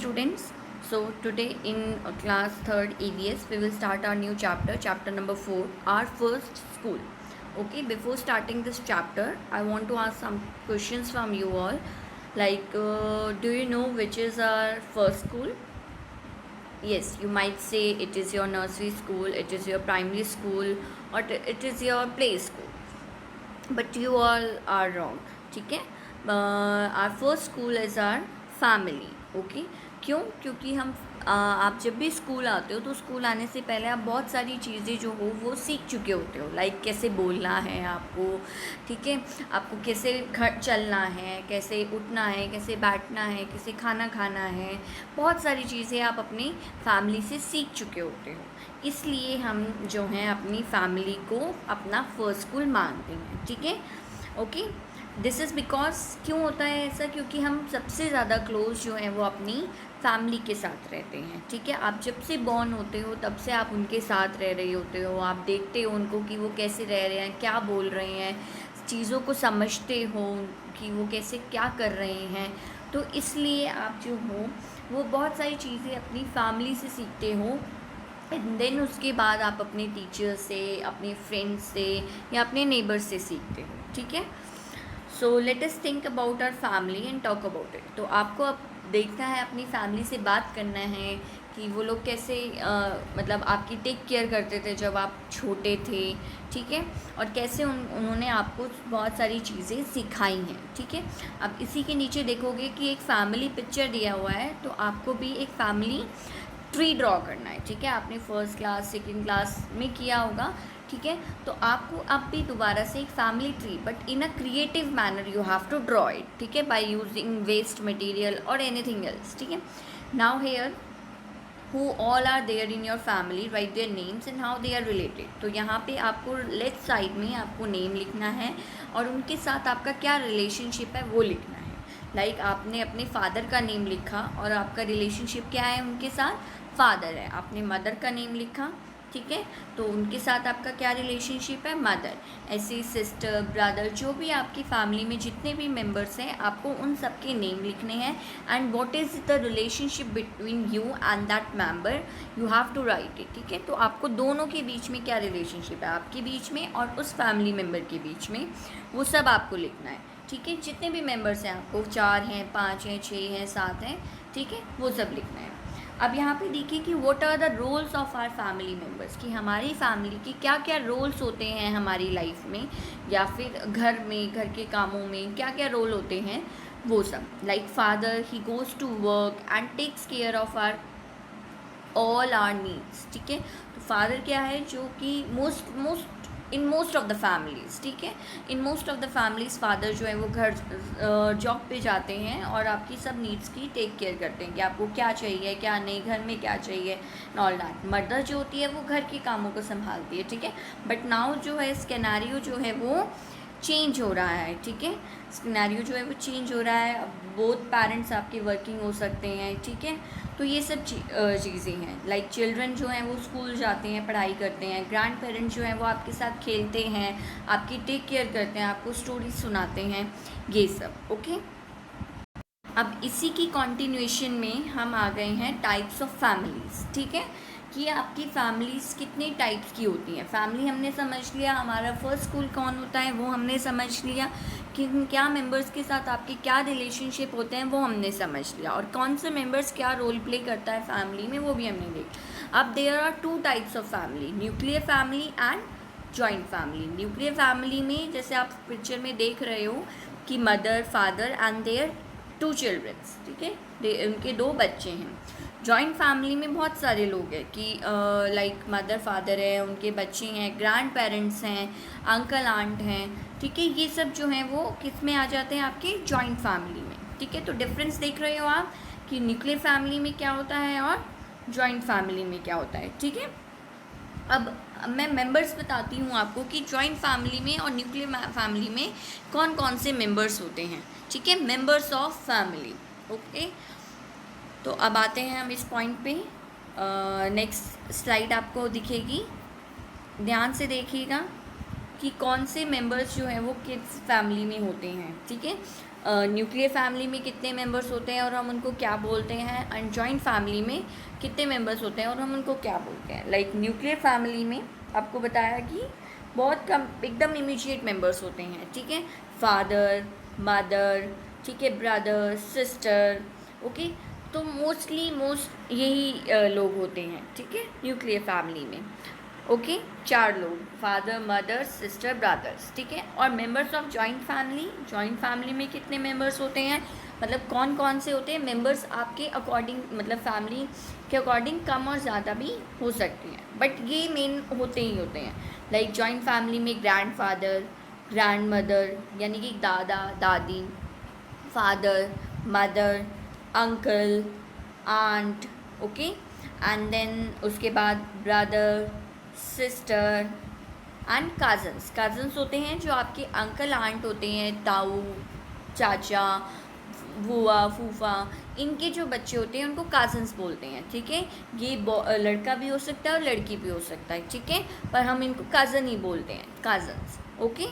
students. So today in class 3rd EVS we will start our new chapter number 4, our first school. Okay, before starting this chapter I want to ask some questions from you all, like do you know which is our first school? Yes, you might say it is your nursery school, it is your primary school, or it is your play school, but you all are wrong. ठीक है, our first school is our family. Okay, क्यों? क्योंकि हम आप जब भी school आते हो तो स्कूल आने से पहले आप बहुत सारी चीज़ें जो हो वो सीख चुके होते हो, लाइक कैसे बोलना है आपको, ठीक है, आपको कैसे घर चलना है, कैसे उठना है, कैसे बैठना है, कैसे खाना खाना है, बहुत सारी चीज़ें आप अपनी फैमिली से सीख चुके होते हो. इसलिए हम जो हैं अपनी फैमिली को अपना फर्स्ट स्कूल मानते हैं. ठीक है, ओके. दिस इज़ बिकॉज क्यों होता है ऐसा? क्योंकि हम सबसे ज़्यादा क्लोज जो हैं वो अपनी फैमिली के साथ रहते हैं. ठीक है, आप जब से बॉर्न होते हो तब से आप उनके साथ रह रहे होते हो, आप देखते हो उनको कि वो कैसे रह रहे हैं, क्या बोल रहे हैं, चीज़ों को समझते हो कि वो कैसे क्या कर रहे हैं. तो इसलिए आप जो हो वो बहुत सारी चीज़ें अपनी फैमिली से सीखते हो, एंड देन उसके बाद आप अपने टीचर से, अपने फ्रेंड्स से या अपने नेबर से सीखते हो. ठीक है, so let us think about our family and talk about it. तो आपको अब देखना है, अपनी फैमिली से बात करना है कि वो लोग कैसे मतलब आपकी टेक केयर करते थे जब आप छोटे थे. ठीक है, और कैसे उन्होंने आपको बहुत सारी चीज़ें सिखाई हैं. ठीक है, अब इसी के नीचे देखोगे कि एक फैमिली पिक्चर दिया हुआ है, तो आपको भी एक फैमिली ट्री ड्रॉ करना है. ठीक है, आपने फर्स्ट क्लास सेकेंड क्लास में किया होगा. ठीक है, तो आपको अब भी दोबारा से एक family tree, but in a creative manner you have to draw it. ठीक है, बाय यूजिंग वेस्ट मटेरियल और एनीथिंग एल्स. ठीक है, now here who all are there in your family, write their names and how they are related. तो यहाँ पे आपको left side में आपको नेम लिखना है और उनके साथ आपका क्या रिलेशनशिप है वो लिखना है. लाइक आपने अपने फादर का नेम लिखा और आपका रिलेशनशिप क्या है उनके साथ? फादर है. आपने मदर का नेम लिखा, ठीक है, तो उनके साथ आपका क्या रिलेशनशिप है? मदर. ऐसे सिस्टर, ब्रदर, जो भी आपकी फैमिली में जितने भी मेंबर्स हैं आपको उन सब के नेम लिखने हैं, and what is the relationship between you and that member, you have to write it. ठीक है, तो आपको दोनों के बीच में क्या रिलेशनशिप है, आपके बीच में और उस फैमिली मेम्बर के बीच में, वो सब आपको लिखना है. ठीक है, जितने भी मेंबर्स हैं, आपको 4 हैं, 5 हैं, 6 हैं, 7 हैं, ठीक है, वो सब लिखना है. अब यहाँ पे देखिए कि what are the roles of our family members, कि हमारी फैमिली के क्या क्या रोल्स होते हैं हमारी लाइफ में, या फिर घर में, घर के कामों में क्या क्या रोल होते हैं वो सब. Like father, he goes to work and takes care of our all our needs. ठीक है, तो फादर क्या है, जो कि most in most of the families, ठीक है, in most of the families father जो है वो घर जॉब पे जाते हैं और आपकी सब नीड्स की टेक केयर करते हैं कि आपको क्या चाहिए, क्या नहीं, घर में क्या चाहिए, ऑल दैट. मदर जो होती है वो घर के कामों को संभालती है. ठीक है, बट नाउ जो है स्केनारियो जो है वो चेंज हो रहा है. ठीक है, सिनेरियो जो है वो चेंज हो रहा है. अब बोथ पेरेंट्स आपके वर्किंग हो सकते हैं. ठीक है, तो ये सब चीज़ें हैं. लाइक चिल्ड्रन जो हैं वो स्कूल जाते हैं, पढ़ाई करते हैं. ग्रैंड पेरेंट्स जो हैं वो आपके साथ खेलते हैं, आपकी टेक केयर करते हैं, आपको स्टोरीज सुनाते हैं, ये सब. ओके, अब इसी की कॉन्टिन्यूएशन में हम आ गए हैं टाइप्स ऑफ फैमिलीज़. ठीक है, कि आपकी फैमिलीज़ कितने टाइप्स की होती हैं. फैमिली हमने समझ लिया, हमारा फर्स्ट स्कूल कौन होता है वो हमने समझ लिया, कि क्या मेंबर्स के साथ आपके क्या रिलेशनशिप होते हैं वो हमने समझ लिया, और कौन से मेंबर्स क्या रोल प्ले करता है फैमिली में वो भी हमने देखा. अब there are 2 types of family, nuclear family and joint family. Nuclear family में जैसे आप पिक्चर में देख रहे हो कि mother, father and there 2 childrens. ठीक है, उनके 2 बच्चे हैं. जॉइंट फैमिली में बहुत सारे लोग हैं कि लाइक मदर फादर है, उनके बच्चे हैं, ग्रैंड पेरेंट्स हैं, अंकल आंट हैं. ठीक है, ये सब जो हैं वो किस में आ जाते हैं? आपके जॉइंट फैमिली में. ठीक है, तो डिफरेंस देख रहे हो आप कि न्यूक्लियर फैमिली में क्या होता है और जॉइंट फैमिली में क्या होता है. ठीक है, अब मैं मेंबर्स बताती हूँ आपको कि जॉइंट फैमिली में और न्यूक्लियर फैमिली में कौन कौन से मेंबर्स होते हैं. ठीक है, मेंबर्स ऑफ फैमिली. ओके, तो अब आते हैं हम इस पॉइंट पे. नेक्स्ट स्लाइड आपको दिखेगी, ध्यान से देखिएगा. कि कौन से मेंबर्स जो हैं वो किस फैमिली में होते हैं, ठीक है। न्यूक्लियर फैमिली में कितने मेंबर्स होते हैं और हम उनको क्या बोलते हैं, एंड जॉइंट फैमिली में कितने मेंबर्स होते हैं और हम उनको क्या बोलते हैं। लाइक न्यूक्लियर फैमिली में आपको बताया कि बहुत कम एकदम इमीडिएट मेंबर्स होते हैं, ठीक है। फादर, मदर, ठीक है, ब्रदर, सिस्टर, ओके। तो मोस्ट यही लोग होते हैं, ठीक है, न्यूक्लियर फैमिली में, ओके। 4 लोग, फादर, मदर, सिस्टर, ब्रदर्स, ठीक है। और मेंबर्स ऑफ जॉइंट फैमिली में कितने मेंबर्स होते हैं, मतलब कौन कौन से होते हैं मेंबर्स आपके अकॉर्डिंग, मतलब फैमिली के अकॉर्डिंग कम और ज़्यादा भी हो सकती हैं, बट ये मेन होते ही होते हैं। लाइक जॉइंट फैमिली में ग्रैंड फादर, ग्रैंड मदर यानी कि दादा दादी, father, mother, uncle, aunt, okay. And then उसके बाद ब्रदर, सिस्टर एंड कज़न्स होते हैं जो आपके अंकल आंट होते हैं, ताऊ, चाचा, बुआ, फूफा, इनके जो बच्चे होते हैं उनको कज़न्स बोलते हैं, ठीक है। ये लड़का भी हो सकता है और लड़की भी हो सकता है, ठीक है, पर हम इनको कज़न ही बोलते हैं, कज़न्स, ओके।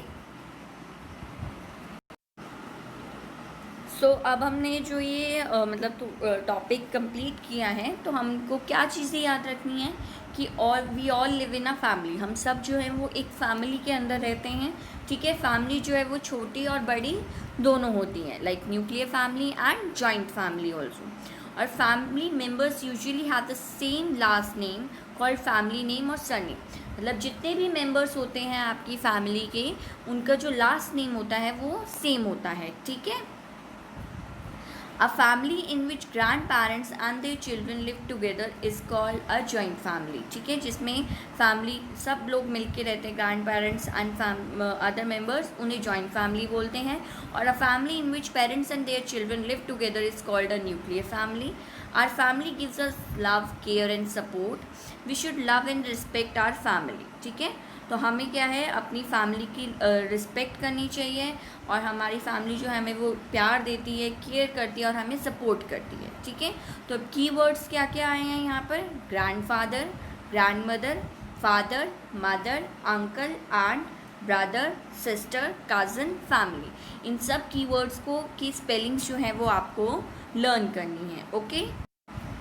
सो अब हमने जो ये मतलब टॉपिक कंप्लीट किया है, तो हमको क्या चीज़ें याद रखनी है कि we all live in a family, हम सब जो है वो एक फैमिली के अंदर रहते हैं, ठीक है। फैमिली जो है वो छोटी और बड़ी दोनों होती हैं, like nuclear family and joint family also. और family members usually have the same last name called family name और सरनेम, मतलब जितने भी मेंबर्स होते हैं आपकी फैमिली के, उनका जो लास्ट नेम होता है वो सेम होता है, ठीक है। A family in which grandparents and their children live together is called a joint family, ठीक है, जिसमें फैमिली सब लोग मिलके रहते हैं, grandparents and other members, उन्हें जॉइंट फैमिली बोलते हैं। और a family in which parents and their children live together is called a nuclear family. Our family gives us love, care and support. We should love and respect our family, ठीक है। तो हमें क्या है, अपनी फैमिली की respect करनी चाहिए, और हमारी फैमिली जो है हमें वो प्यार देती है, केयर करती है और हमें सपोर्ट करती है, ठीक है। तो अब कीवर्ड्स क्या क्या आए हैं यहाँ पर, grandfather, grandmother, father, mother, uncle, aunt, brother, sister, cousin, family, इन सब कीवर्ड्स को की स्पेलिंग्स जो है वो आपको लर्न करनी है, ओके।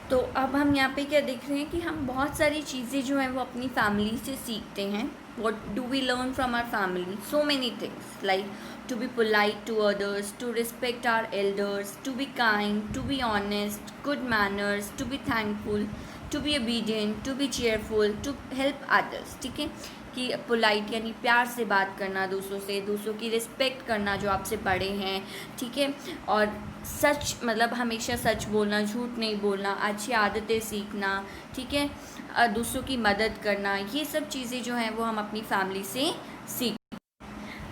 तो अब हम यहाँ पे क्या देख रहे हैं कि हम बहुत सारी चीज़ें जो हैं वो अपनी फैमिली से सीखते हैं। What do we learn from our family, so many things, like to be polite to others, to respect our elders, to be kind, to be honest, good manners, to be thankful, to be obedient, to be cheerful, to help others, ठीक है। कि polite यानी प्यार से बात करना दूसरों से, दूसरों की रिस्पेक्ट करना जो आपसे बड़े हैं, ठीक है। और सच, मतलब हमेशा सच बोलना, झूठ नहीं बोलना, अच्छी आदतें सीखना, ठीक है, दूसरों की मदद करना, ये सब चीज़ें जो हैं वो हम अपनी फैमिली से सीख।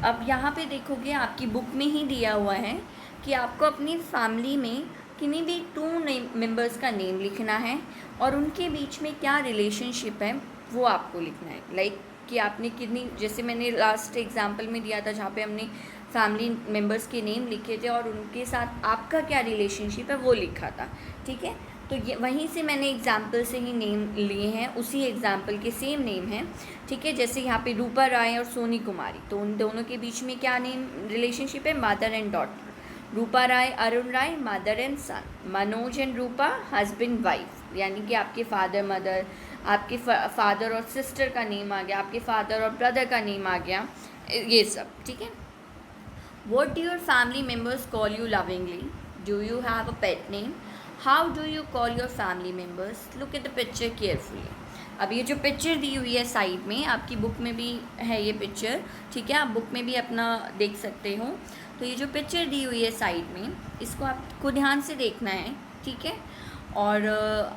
अब यहाँ पे देखोगे आपकी बुक में ही दिया हुआ है कि आपको अपनी फैमिली में किन्हीं भी 2 मेंबर्स का नेम लिखना है और उनके बीच में क्या रिलेशनशिप है वो आपको लिखना है। लाइक कि आपने कितनी, जैसे मैंने लास्ट एग्जांपल में दिया था जहाँ पे हमने फैमिली मेंबर्स के नेम लिखे थे और उनके साथ आपका क्या रिलेशनशिप है वो लिखा था, ठीक है। तो ये वहीं से मैंने एग्जाम्पल से ही नेम लिए हैं, उसी एग्जाम्पल के सेम नेम हैं, ठीक है। जैसे यहाँ पे रूपा राय और सोनी कुमारी, तो उन दोनों के बीच में क्या नेम रिलेशनशिप है, mother and daughter. Rupa Rai, Arun Rai, mother and son. Manoj and Rupa, husband wife, यानी कि आपके फादर मदर, आपके फादर और सिस्टर का नेम आ गया, आपके फादर और ब्रदर का नेम आ गया, ये सब, ठीक है। What do your family members call you lovingly? Do you have a pet name? How do you call your family members? Look at the picture carefully. अब ये जो पिक्चर दी हुई है साइड में, आपकी बुक में भी है ये पिक्चर, ठीक है, आप बुक में भी अपना देख सकते हो। तो ये जो पिक्चर दी हुई है साइड में, इसको आपको ध्यान से देखना है, ठीक है। और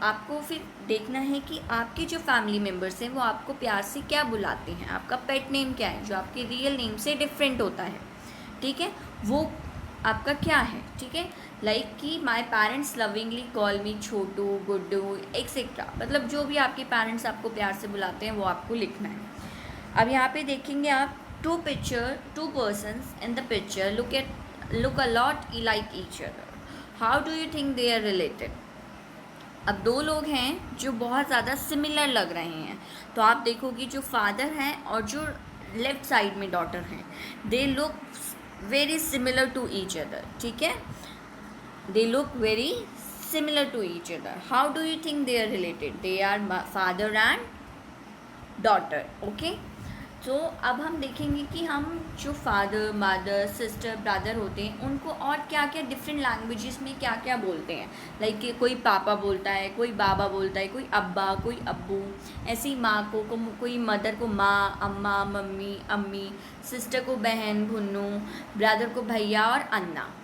आपको फिर देखना है कि आपके जो फैमिली मेम्बर्स हैं वो आपको प्यार से क्या बुलाते हैं, आपका पेट नेम क्या है जो आपके रियल नेम से डिफरेंट होता है, ठीक है, वो आपका क्या है, ठीक है। लाइक कि my parents lovingly call me Chhotu, Guddu, etcetera, मतलब जो भी आपके पेरेंट्स आपको प्यार से बुलाते हैं वो आपको लिखना है। अब यहाँ पे देखेंगे आप two persons in the picture look a lot like each other, how do you think they are related. अब 2 लोग हैं जो बहुत ज़्यादा सिमिलर लग रहे हैं, तो आप देखोगे जो फादर हैं और जो लेफ्ट साइड में डॉटर हैं, they look very similar to each other, ठीक है, they look very similar to each other. How do you think they are related? They are father and daughter. Okay, तो अब हम देखेंगे कि हम जो फादर मदर सिस्टर ब्रदर होते हैं उनको और क्या क्या डिफरेंट लैंग्वेजेस में क्या क्या बोलते हैं। लाइक कोई पापा बोलता है, कोई बाबा बोलता है, कोई अब्बा, कोई अब्बू, ऐसी माँ को कोई मदर को माँ, अम्मा, मम्मी, अम्मी, सिस्टर को बहन, भुन्नू, ब्रदर को भैया और अन्ना।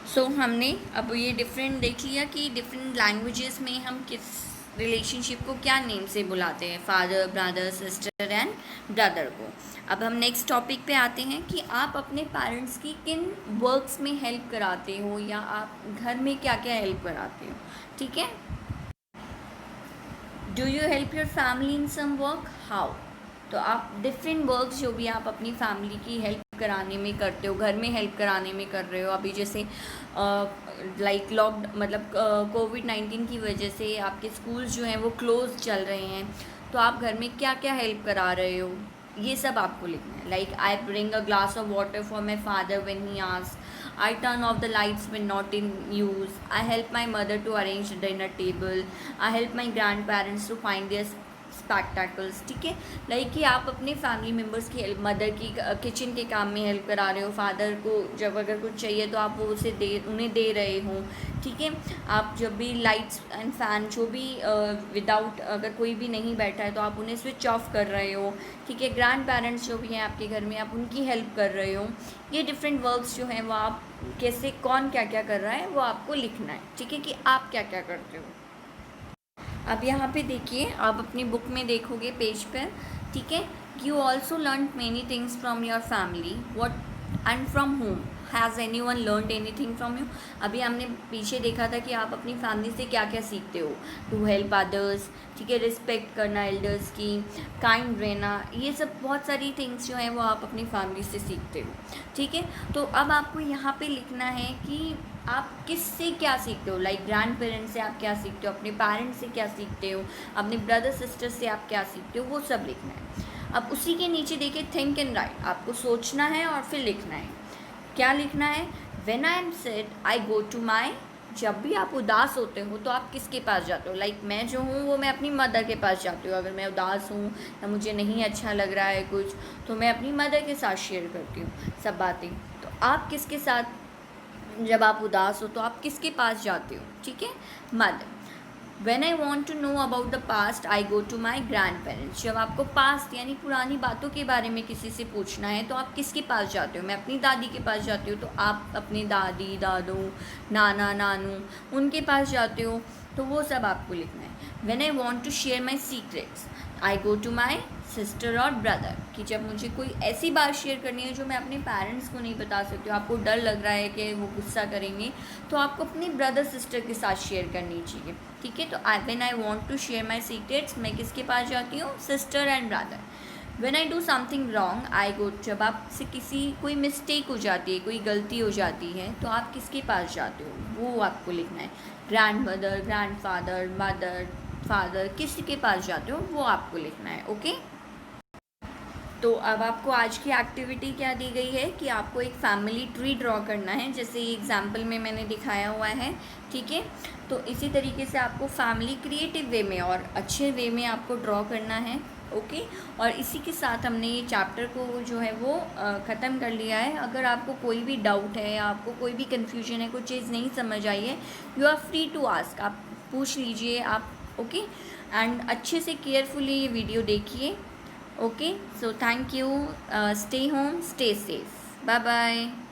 सो हमने अब ये डिफरेंट देख लिया कि डिफरेंट लैंग्वेजेस में हम किस रिलेशनशिप को क्या नेम से बुलाते हैं, father, brother, sister and brother को। अब हम नेक्स्ट टॉपिक पे आते हैं कि आप अपने पेरेंट्स की किन वर्क्स में हेल्प कराते हो या आप घर में क्या क्या हेल्प कराते हो, ठीक है। Do you help your family in some work, how. तो आप डिफरेंट वर्क्स जो भी आप अपनी फैमिली की हेल्प कराने में करते हो, घर में हेल्प कराने में कर रहे हो। अभी जैसे लाइक मतलब कोविड-19 की वजह से आपके स्कूल्स जो हैं वो क्लोज चल रहे हैं, तो आप घर में क्या क्या हेल्प करा रहे हो, ये सब आपको लिखना है। Like I bring a glass of water for my father when he asked, I turn off the lights when not in use, I help my mother to arrange dinner table, I help my grandparents to find their spectacles, ठीक है। Like कि आप अपने family members की help, mother की kitchen के काम में हेल्प करा रहे हो, फादर को जब अगर कुछ चाहिए तो आप वो उन्हें दे रहे हो, ठीक है। आप जब भी लाइट्स एंड फैन जो भी विदाउट अगर कोई भी नहीं बैठा है तो आप उन्हें स्विच ऑफ कर रहे हो, ठीक है। ग्रैंड पेरेंट्स जो भी हैं आपके घर में, आप उनकी हेल्प कर रहे हो। ये डिफरेंट वर्क्स जो हैं वो आप कैसे, कौन क्या क्या कर रहा है वो आपको लिखना है, ठीक है, कि आप क्या क्या करते हो। अब यहाँ पे देखिए, आप अपनी बुक में देखोगे पेज पर, ठीक है। You also learn many things from your family, what and from home, has any one learn any thing from you. अभी हमने पीछे देखा था कि आप अपनी फैमिली से क्या क्या सीखते हो, टू हेल्प अदर्स, ठीक है, रिस्पेक्ट करना एल्डर्स की, काइंड रहना, ये सब बहुत सारी थिंग्स जो हैं वो आप अपनी फैमिली से सीखते हो, ठीक है। तो अब आपको यहाँ पे लिखना है कि आप किससे क्या सीखते हो। लाइक ग्रैंड पेरेंट्स से आप क्या सीखते हो, अपने पेरेंट्स से क्या सीखते हो, अपने ब्रदर सिस्टर से आप क्या सीखते हो, वो सब लिखना है। अब उसी के नीचे देखिए थिंक एंड राइट, आपको सोचना है और फिर लिखना है। क्या लिखना है, when I am sad I go to my, जब भी आप उदास होते हो तो आप किसके पास जाते हो। लाइक मैं जो हूँ वो मैं अपनी मदर के पास जाती हूँ। अगर मैं उदास हूँ या मुझे नहीं अच्छा लग रहा है कुछ, तो मैं अपनी मदर के साथ शेयर करती हूँ सब बातें। तो आप किसके साथ, जब आप उदास हो तो आप किसके पास जाते हो, ठीक है, mother. When I want to know about the past, I go to my grandparents. जब आपको पास्ट यानी पुरानी बातों के बारे में किसी से पूछना है तो आप किसके पास जाते हो। मैं अपनी दादी के पास जाती हूँ, तो आप अपने दादी दादू नाना नानू उनके पास जाते हो, तो वो सब आपको लिखना है। When I want to share my secrets, I go to my sister और ब्रदर, कि जब मुझे कोई ऐसी बात शेयर करनी है जो मैं अपने पेरेंट्स को नहीं बता सकती हूँ, आपको डर लग रहा है कि वो गुस्सा करेंगे, तो आपको अपने ब्रदर सिस्टर के साथ शेयर करनी चाहिए, ठीक है। तो when I want to share my secrets, मैं किसके पास जाती हूँ, sister and brother. When I do something wrong I go, जब आपसे कोई मिस्टेक हो जाती है, कोई गलती हो जाती है, तो आप किसके पास जाते हो, वो आपको लिखना है। Grand mother, grand father, mother, father, किसी के पास जाते हो वो आपको लिखना है, ओके। तो अब आपको आज की एक्टिविटी क्या दी गई है कि आपको एक फैमिली ट्री ड्रॉ करना है, जैसे ये एग्जाम्पल में मैंने दिखाया हुआ है, ठीक है। तो इसी तरीके से आपको फैमिली क्रिएटिव वे में और अच्छे वे में आपको ड्रॉ करना है, ओके। और इसी के साथ हमने ये चैप्टर को जो है वो ख़त्म कर लिया है। अगर आपको कोई भी डाउट है या आपको कोई भी कन्फ्यूजन है, कोई चीज़ नहीं समझ आई है, you are free to ask, आप पूछ लीजिए आप, ओके। एंड अच्छे से केयरफुली ये वीडियो देखिए, okay, so thank you, stay home, stay safe, bye bye।